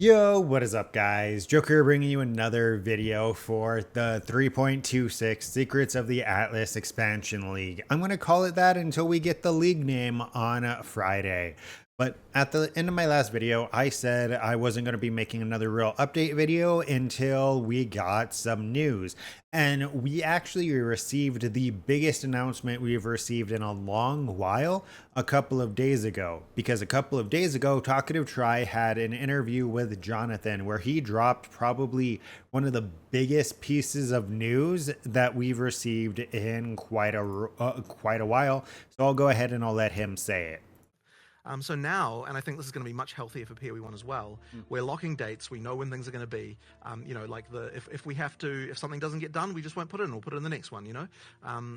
Yo, what is up, guys? Joker bringing you another video for the 3.26 Secrets of the Atlas Expansion League. I'm going to call it that until we get the league name on Friday. But at the end of my last video, I said I wasn't going to be making another real update video until we got some news. And we actually received the biggest announcement we've received in a long while a couple of days ago. Because a couple of days ago, Talkative Try had an interview with Jonathan where he dropped probably one of the biggest pieces of news that we've received in quite a while. So I'll go ahead and I'll let him say it. So now, and I think this is going to be much healthier for PoE1 as well, we're locking dates. We know when things are going to be. Like if we have to, if something doesn't get done, we just won't put it in. We'll put it in the next one.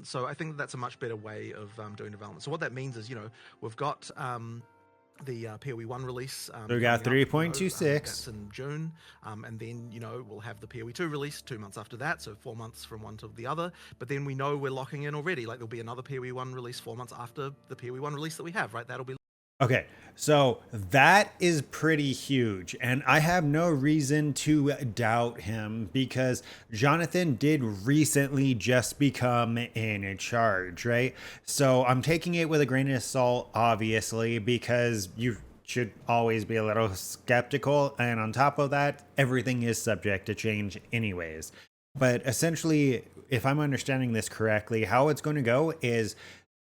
So I think that's a much better way of doing development. So what that means is, we've got the PoE1 release. So we got 3.26. That's in June. And then, we'll have the PoE2 release 2 months after that. So 4 months from one to the other. But then we know we're locking in already. Like there'll be another PoE1 release 4 months after the PoE1 release that we have, right? That'll be. Okay, so that is pretty huge, and I have no reason to doubt him because Jonathan did recently just become in charge, right? So I'm taking it with a grain of salt, obviously, because you should always be a little skeptical, and on top of that, everything is subject to change anyways. But essentially, if I'm understanding this correctly, how it's going to go is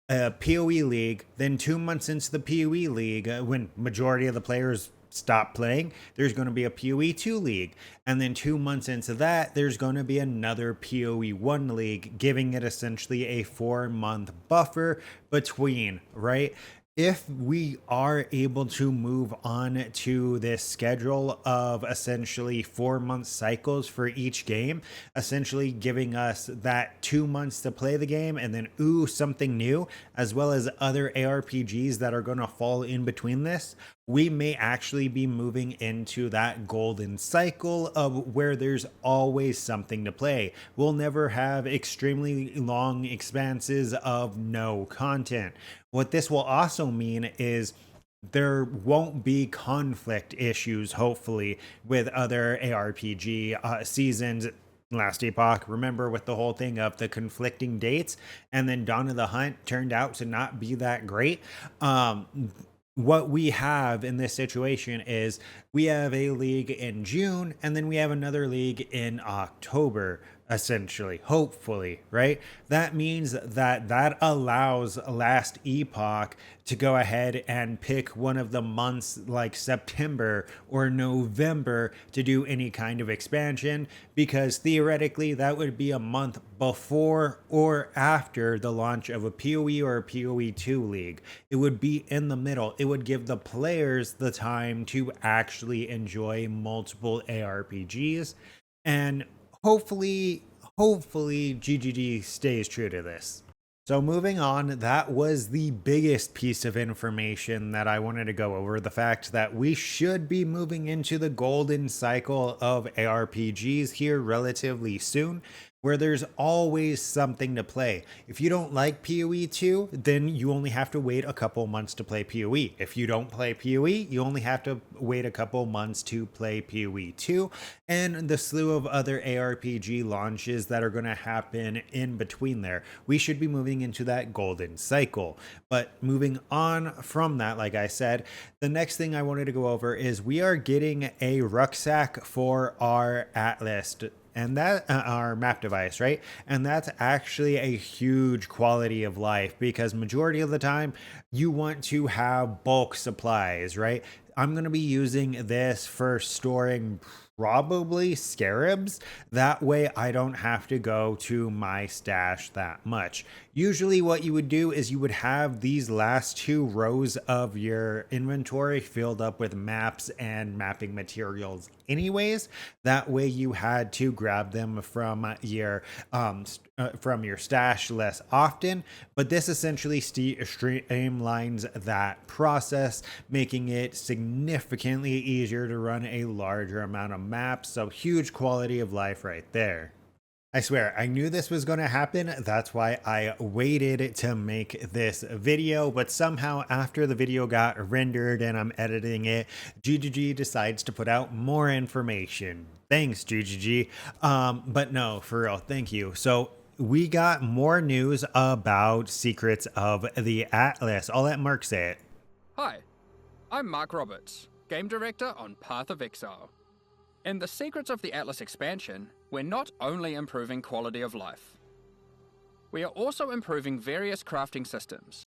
a PoE league, then 2 months into the PoE league, when majority of the players stop playing, there's going to be a PoE2 league. And then 2 months into that, there's going to be another PoE1 league, giving it essentially a 4-month buffer between, right? If we are able to move on to this schedule of essentially 4-month cycles for each game, essentially giving us that 2 months to play the game and then something new, as well as other ARPGs that are going to fall in between this, we may actually be moving into that golden cycle of where there's always something to play. We'll never have extremely long expanses of no content. What this will also mean is there won't be conflict issues, hopefully, with other ARPG seasons. Last Epoch, remember, with the whole thing of the conflicting dates, and then Dawn of the Hunt turned out to not be that great. What we have in this situation is we have a league in June and then we have another league in October, essentially, hopefully, right? That means that allows Last Epoch to go ahead and pick one of the months like September or November to do any kind of expansion, because theoretically that would be a month before or after the launch of a PoE or a PoE2 league. It would be in the middle. It would give the players the time to actually enjoy multiple ARPGs, and hopefully GGG stays true to this. So moving on, that was the biggest piece of information that I wanted to go over. The fact that we should be moving into the golden cycle of ARPGs here relatively soon, where there's always something to play. If you don't like PoE2, then you only have to wait a couple months to play PoE. If you don't play PoE, you only have to wait a couple months to play PoE2, and the slew of other ARPG launches that are going to happen in between there. We should be moving into that golden cycle. But moving on from that, like I said, the next thing I wanted to go over is we are getting a rucksack for our Atlas, and that our map device, right? And that's actually a huge quality of life, because majority of the time you want to have bulk supplies, right? I'm going to be using this for storing probably scarabs. That way I don't have to go to my stash that much. Usually what you would do is you would have these last 2 rows of your inventory filled up with maps and mapping materials anyways. That way you had to grab them from your stash less often. But this essentially streamlines that process, making it significantly easier to run a larger amount of maps. So huge quality of life right there. I swear, I knew this was going to happen. That's why I waited to make this video. But somehow, after the video got rendered and I'm editing it, GGG decides to put out more information. Thanks, GGG. But no, for real, thank you. So, we got more news about Secrets of the Atlas. I'll let Mark say it. Hi, I'm Mark Roberts, Game Director on Path of Exile. In the Secrets of the Atlas expansion, we're not only improving quality of life, we are also improving various crafting systems.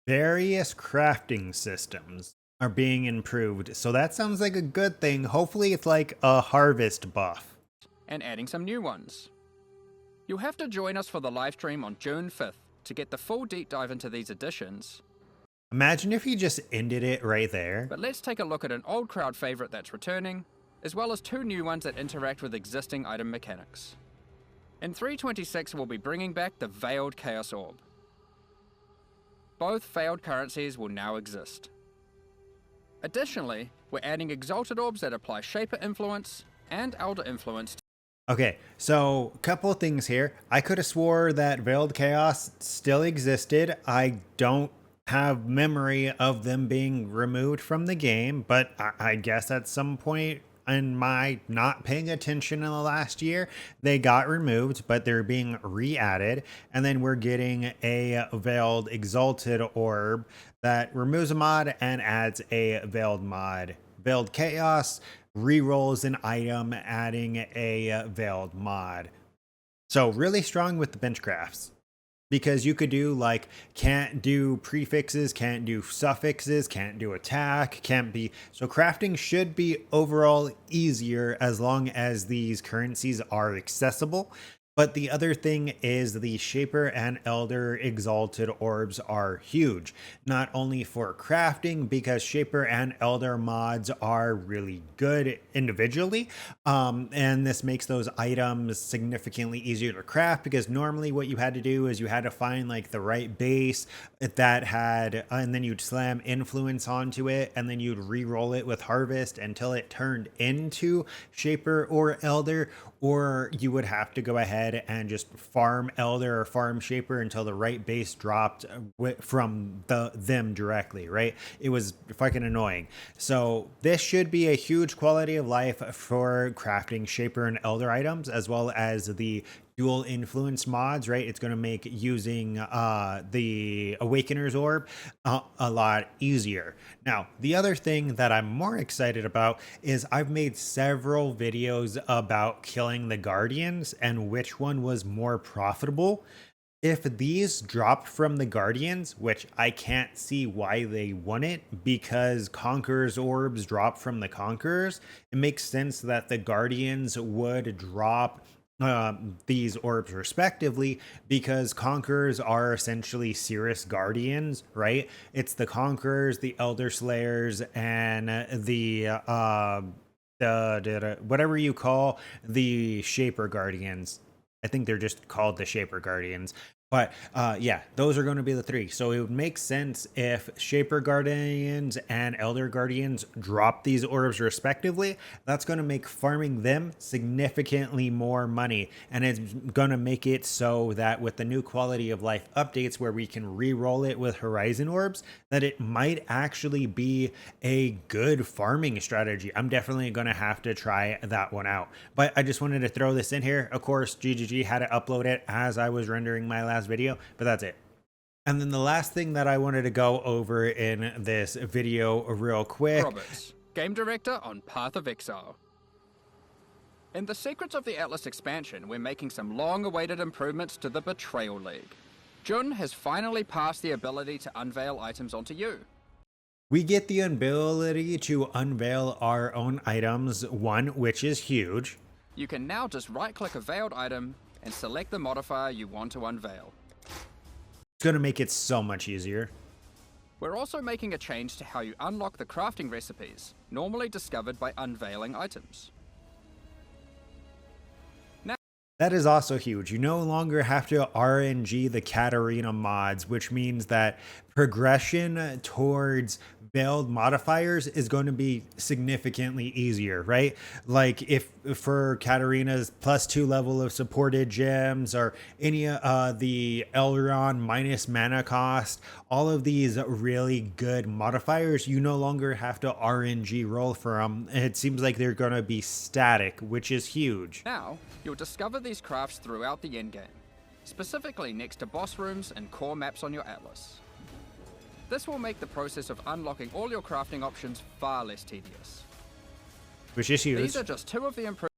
Various crafting systems are being improved, so that sounds like a good thing. Hopefully it's like a harvest buff. And adding some new ones. You'll have to join us for the live stream on June 5th to get the full deep dive into these additions. Imagine if he just ended it right there. But let's take a look at an old crowd favorite that's returning, as well as 2 new ones that interact with existing item mechanics. In 3.26 we'll be bringing back the Veiled Chaos Orb. Both failed currencies will now exist. Additionally, we're adding Exalted Orbs that apply Shaper Influence and Elder Influence. Okay, so a couple of things here. I could have swore that Veiled Chaos still existed. I don't have memory of them being removed from the game, but I guess at some point in my not paying attention in the last year, they got removed, but they're being re-added. And then we're getting a Veiled Exalted Orb that removes a mod and adds a Veiled mod. Veiled Chaos rerolls an item, adding a Veiled mod. So really strong with the bench crafts. Because you could do like, can't do prefixes, can't do suffixes, can't do attack, can't be. So crafting should be overall easier as long as these currencies are accessible. But the other thing is the Shaper and Elder Exalted Orbs are huge. Not only for crafting, because Shaper and Elder mods are really good individually. And this makes those items significantly easier to craft, because normally what you had to do is you had to find like the right base that had, and then you'd slam influence onto it, and then you'd re-roll it with harvest until it turned into Shaper or Elder, or you would have to go ahead and just farm Elder or farm Shaper until the right base dropped from them directly, right? It was fucking annoying. So this should be a huge quality of life for crafting Shaper and Elder items, as well as the dual influence mods, right? It's going to make using the Awakener's Orb a lot easier. Now, the other thing that I'm more excited about is I've made several videos about killing the Guardians and which one was more profitable. If these dropped from the Guardians, which I can't see why they wouldn't, because Conqueror's Orbs drop from the Conquerors, it makes sense that the Guardians would drop these orbs respectively, because Conquerors are essentially Cirrus Guardians, right? It's the Conquerors, the Elder Slayers, and the whatever you call the Shaper Guardians. I think they're just called the Shaper Guardians. But yeah, those are going to be the 3. So it would make sense if Shaper Guardians and Elder Guardians drop these orbs respectively. That's going to make farming them significantly more money. And it's going to make it so that with the new quality of life updates where we can re-roll it with Horizon Orbs, that it might actually be a good farming strategy. I'm definitely going to have to try that one out. But I just wanted to throw this in here. Of course, GGG had to upload it as I was rendering my last video, but that's it. And then the last thing that I wanted to go over in this video real quick. Roberts, Game Director on Path of Exile. In the Secrets of the Atlas expansion, we're making some long-awaited improvements to the Betrayal League. Jun has finally passed the ability to unveil items onto you. We get the ability to unveil our own items, which is huge. You can now just right-click a veiled item and select the modifier you want to unveil. It's going to make it so much easier. We're also making a change to how you unlock the crafting recipes, normally discovered by unveiling items. That is also huge. You no longer have to RNG the Katarina mods, which means that progression towards veiled modifiers is going to be significantly easier, right? Like if for Katarina's +2 level of supported gems, or any the Elrond minus mana cost, all of these really good modifiers, you no longer have to RNG roll for them. It seems like they're going to be static, which is huge. Now, you'll discover these crafts throughout the endgame, specifically next to boss rooms and core maps on your atlas. This will make the process of unlocking all your crafting options far less tedious. Which is huge. These are just two of the improvements.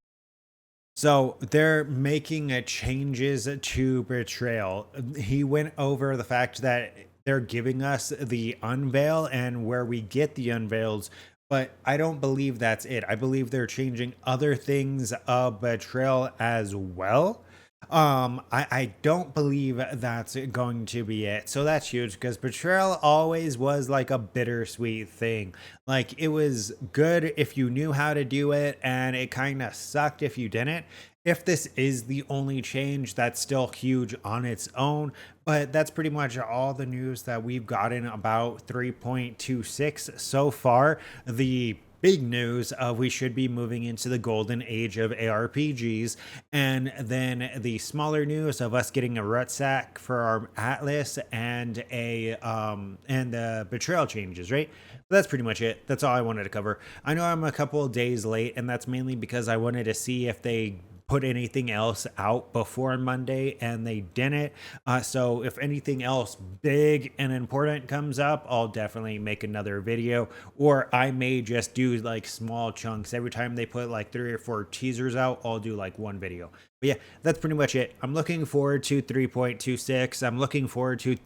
So they're making changes to Betrayal. He went over the fact that they're giving us the unveil and where we get the unveils, but I don't believe that's it. I believe they're changing other things of Betrayal as well. I don't believe that's going to be it. So that's huge, because Betrayal always was like a bittersweet thing. Like, it was good if you knew how to do it, and it kind of sucked if you didn't. If this is the only change, that's still huge on its own, but that's pretty much all the news that we've gotten about 3.26 so far. The big news of we should be moving into the golden age of ARPGs, and then the smaller news of us getting a rucksack for our atlas and the betrayal changes, right? But that's pretty much it. That's all I wanted to cover. I know I'm a couple of days late, and that's mainly because I wanted to see if they put anything else out before Monday, and they didn't. So if anything else big and important comes up, I'll definitely make another video, or I may just do like small chunks. Every time they put like 3 or 4 teasers out, I'll do like one video. But yeah, that's pretty much it. I'm looking forward to 3.26. I'm looking forward to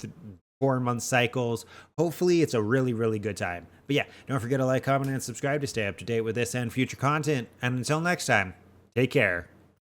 4-month cycles. Hopefully it's a really, really good time. But yeah, don't forget to like, comment, and subscribe to stay up to date with this and future content. And until next time, take care.